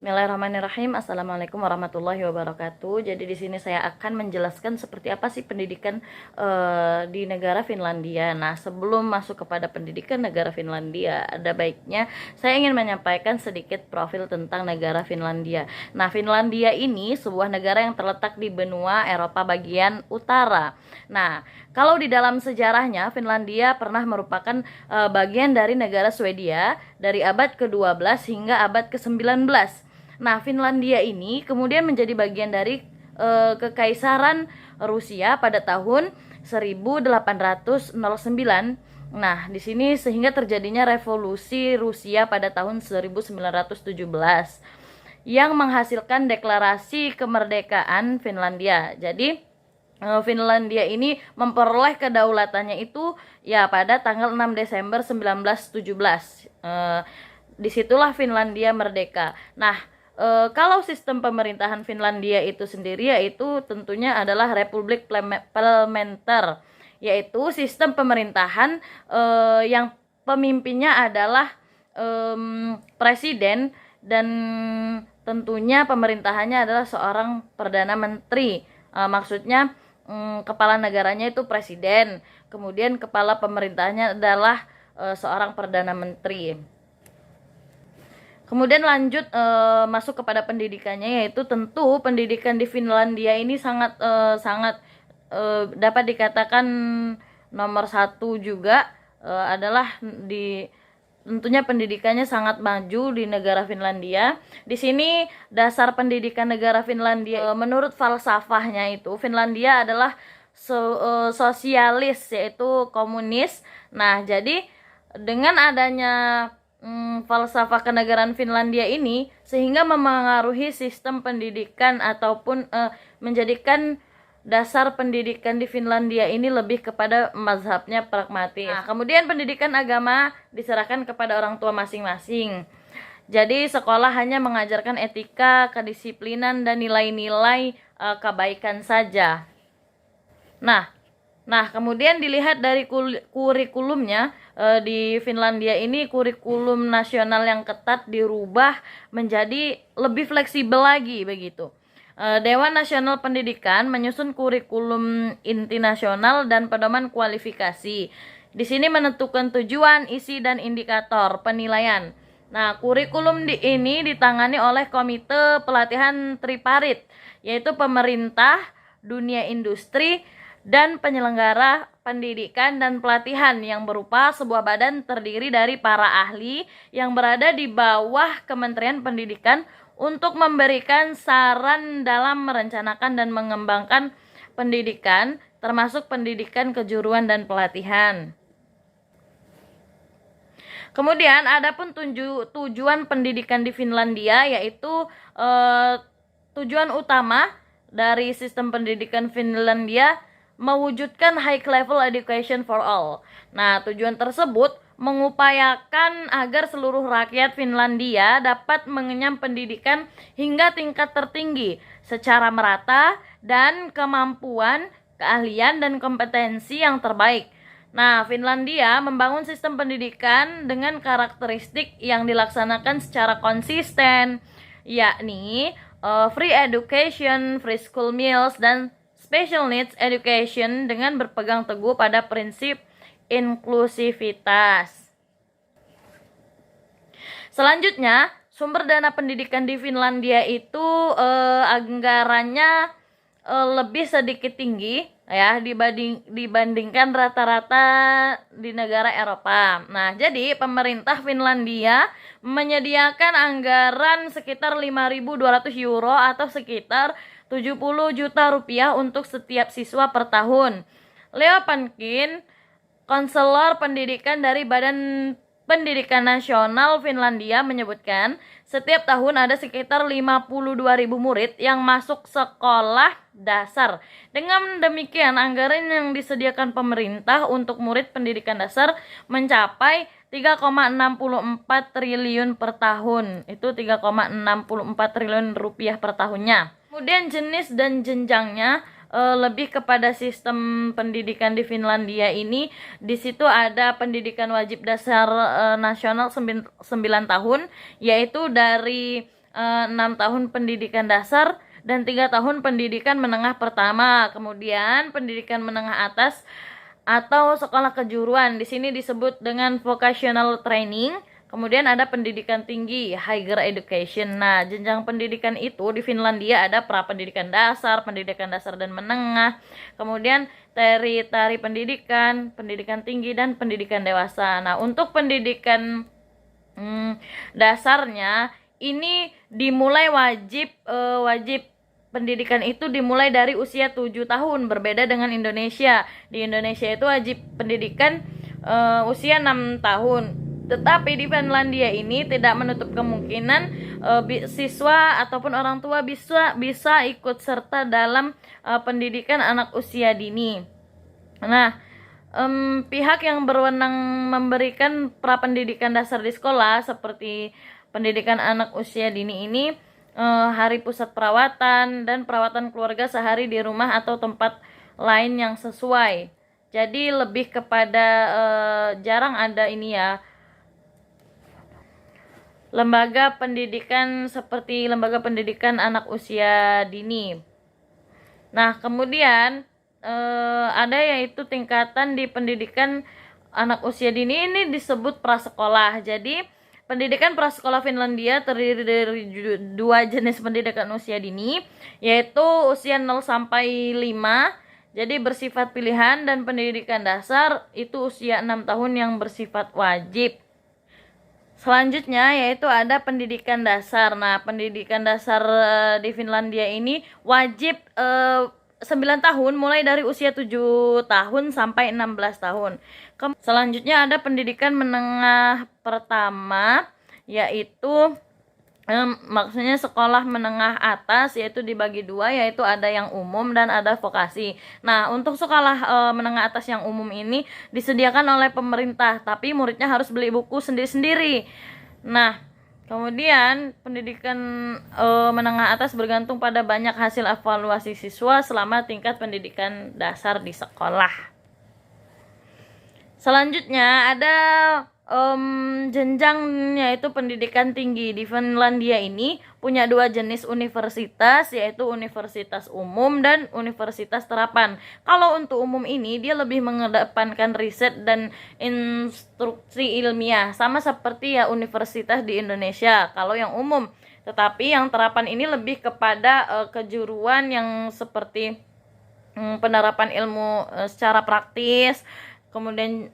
Bismillahirrahmanirrahim. Assalamualaikum warahmatullahi wabarakatuh. Jadi di sini saya akan menjelaskan seperti apa sih pendidikan di negara Finlandia. Nah, sebelum masuk kepada pendidikan negara Finlandia, ada baiknya saya ingin menyampaikan sedikit profil tentang negara Finlandia. Nah, Finlandia ini sebuah negara yang terletak di benua Eropa bagian utara. Nah, kalau di dalam sejarahnya Finlandia pernah merupakan bagian dari negara Swedia dari abad ke-12 hingga abad ke-19. Nah, Finlandia ini kemudian menjadi bagian dari Kekaisaran Rusia pada tahun 1809. Nah, di sini sehingga terjadinya revolusi Rusia pada tahun 1917 yang menghasilkan deklarasi kemerdekaan Finlandia. Jadi Finlandia ini memperoleh kedaulatannya itu ya pada tanggal 6 Desember 1917. Disitulah Finlandia merdeka. Nah, kalau sistem pemerintahan Finlandia itu sendiri yaitu tentunya adalah Republik Parlementer, yaitu sistem pemerintahan yang pemimpinnya adalah presiden dan tentunya pemerintahannya adalah seorang perdana menteri. Maksudnya kepala negaranya itu presiden, kemudian kepala pemerintahnya adalah seorang perdana menteri. Kemudian lanjut masuk kepada pendidikannya, yaitu tentu pendidikan di Finlandia ini sangat dapat dikatakan nomor satu juga adalah tentunya pendidikannya sangat maju di negara Finlandia. Di sini dasar pendidikan negara Finlandia menurut falsafahnya itu Finlandia adalah sosialis, yaitu komunis. Nah, jadi dengan adanya falsafah kenegaraan Finlandia ini sehingga memengaruhi sistem pendidikan ataupun menjadikan dasar pendidikan di Finlandia ini lebih kepada mazhabnya pragmatis. Nah, kemudian pendidikan agama diserahkan kepada orang tua masing-masing. Jadi sekolah hanya mengajarkan etika, kedisiplinan dan nilai-nilai kebaikan saja. Nah, kemudian dilihat dari kurikulumnya di Finlandia ini kurikulum nasional yang ketat dirubah menjadi lebih fleksibel lagi begitu. Dewan Nasional Pendidikan menyusun kurikulum inti nasional dan pedoman kualifikasi. Di sini menentukan tujuan, isi dan indikator penilaian. Nah, kurikulum ini ditangani oleh Komite Pelatihan Triparit, yaitu pemerintah, dunia industri, dan penyelenggara pendidikan dan pelatihan yang berupa sebuah badan terdiri dari para ahli yang berada di bawah Kementerian Pendidikan untuk memberikan saran dalam merencanakan dan mengembangkan pendidikan, termasuk pendidikan kejuruan dan pelatihan. Kemudian adapun tujuan pendidikan di Finlandia, yaitu tujuan utama dari sistem pendidikan Finlandia mewujudkan high level education for all. Nah, tujuan tersebut mengupayakan agar seluruh rakyat Finlandia dapat mengenyam pendidikan hingga tingkat tertinggi secara merata dan kemampuan, keahlian dan kompetensi yang terbaik. Nah, Finlandia membangun sistem pendidikan dengan karakteristik yang dilaksanakan secara konsisten, yakni free education, free school meals, dan special needs education dengan berpegang teguh pada prinsip inklusivitas. Selanjutnya, sumber dana pendidikan di Finlandia itu anggarannya lebih sedikit tinggi ya dibandingkan rata-rata di negara Eropa. Nah, jadi pemerintah Finlandia menyediakan anggaran sekitar 5.200 euro atau sekitar 70 juta rupiah untuk setiap siswa per tahun. Leo Pankin, konselor pendidikan dari Badan Pendidikan Nasional Finlandia menyebutkan, setiap tahun ada sekitar 52.000 murid yang masuk sekolah dasar. Dengan demikian, anggaran yang disediakan pemerintah untuk murid pendidikan dasar mencapai 3,64 triliun per tahun. Itu 3,64 triliun rupiah per tahunnya. Kemudian jenis dan jenjangnya lebih kepada sistem pendidikan di Finlandia ini. Di situ ada pendidikan wajib dasar nasional 9 tahun, yaitu dari 6 tahun pendidikan dasar dan 3 tahun pendidikan menengah pertama. Kemudian pendidikan menengah atas atau sekolah kejuruan di sini disebut dengan vocational training. Kemudian ada pendidikan tinggi, higher education. Nah, jenjang pendidikan itu di Finlandia ada pra pendidikan dasar dan menengah. Kemudian tari pendidikan, pendidikan tinggi dan pendidikan dewasa. Nah, untuk pendidikan dasarnya ini dimulai wajib pendidikan itu dimulai dari usia 7 tahun, berbeda dengan Indonesia. Di Indonesia itu wajib pendidikan usia 6 tahun. Tetapi di Finlandia ini tidak menutup kemungkinan siswa ataupun orang tua bisa ikut serta dalam pendidikan anak usia dini. Nah, pihak yang berwenang memberikan prapendidikan dasar di sekolah seperti pendidikan anak usia dini ini hari pusat perawatan dan perawatan keluarga sehari di rumah atau tempat lain yang sesuai. Jadi lebih kepada jarang ada ini ya, lembaga pendidikan seperti lembaga pendidikan anak usia dini. Nah, kemudian ada yaitu tingkatan di pendidikan anak usia dini ini disebut prasekolah. Jadi, pendidikan prasekolah Finlandia terdiri dari 2 jenis pendidikan usia dini, yaitu usia 0 sampai 5, jadi bersifat pilihan, dan pendidikan dasar itu usia 6 tahun yang bersifat wajib. Selanjutnya yaitu ada pendidikan dasar. Nah, pendidikan dasar di Finlandia ini wajib 9 tahun mulai dari usia 7 tahun sampai 16 tahun. Selanjutnya ada pendidikan menengah pertama, yaitu maksudnya sekolah menengah atas, yaitu dibagi 2, yaitu ada yang umum dan ada vokasi. Nah, untuk sekolah menengah atas yang umum ini disediakan oleh pemerintah, tapi muridnya harus beli buku sendiri-sendiri. Nah, kemudian pendidikan menengah atas bergantung pada banyak hasil evaluasi siswa selama tingkat pendidikan dasar di sekolah. Selanjutnya ada jenjang, yaitu pendidikan tinggi. Di Finlandia ini punya 2 jenis universitas, yaitu universitas umum dan universitas terapan. Kalau untuk umum ini dia lebih mengedepankan riset dan instruksi ilmiah, sama seperti ya universitas di Indonesia kalau yang umum. Tetapi yang terapan ini lebih kepada kejuruan yang seperti penerapan ilmu secara praktis. Kemudian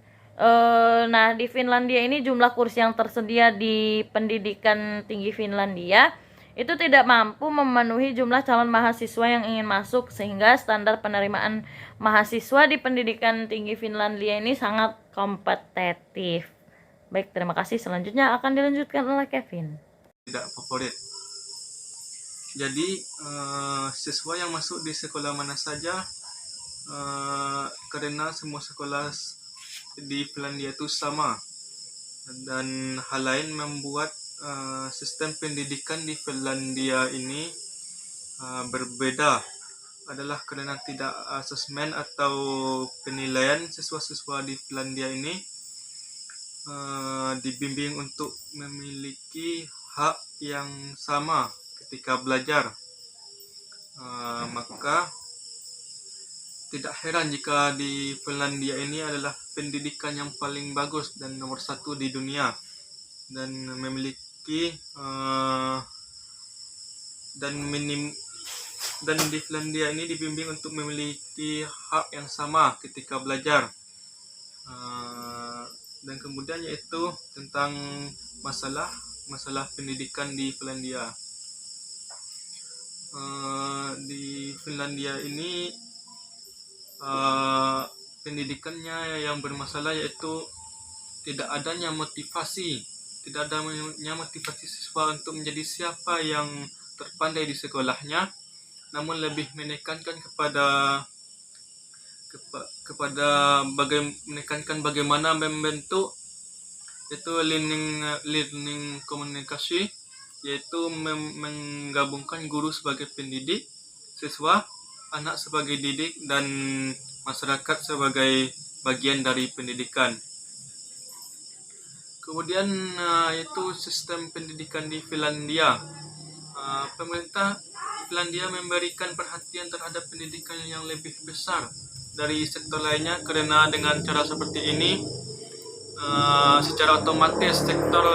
nah, di Finlandia ini jumlah kursi yang tersedia di pendidikan tinggi Finlandia itu tidak mampu memenuhi jumlah calon mahasiswa yang ingin masuk, sehingga standar penerimaan mahasiswa di pendidikan tinggi Finlandia ini sangat kompetitif. Baik, terima kasih. Selanjutnya akan dilanjutkan oleh Kevin. Tidak favorit. Jadi siswa yang masuk di sekolah mana saja, karena semua sekolah di Finlandia itu sama, dan hal lain membuat sistem pendidikan di Finlandia ini berbeda adalah karena tidak asesmen atau penilaian siswa-siswa di Finlandia ini dibimbing untuk memiliki hak yang sama ketika belajar. Maka tidak heran jika di Finlandia ini adalah pendidikan yang paling bagus dan nomor 1 di dunia, dan memiliki dan di Finlandia ini dibimbing untuk memiliki hak yang sama ketika belajar. Dan kemudian yaitu tentang masalah pendidikan di Finlandia. Di Finlandia ini pendidikannya yang bermasalah, yaitu tidak adanya motivasi siswa untuk menjadi siapa yang terpandai di sekolahnya, namun lebih menekankan menekankan bagaimana membentuk itu learning komunikasi, yaitu menggabungkan guru sebagai pendidik, siswa, anak sebagai didik, dan masyarakat sebagai bagian dari pendidikan. Kemudian itu sistem pendidikan di Finlandia. pemerintah Finlandia memberikan perhatian terhadap pendidikan yang lebih besar dari sektor lainnya, karena dengan cara seperti ini secara otomatis sektor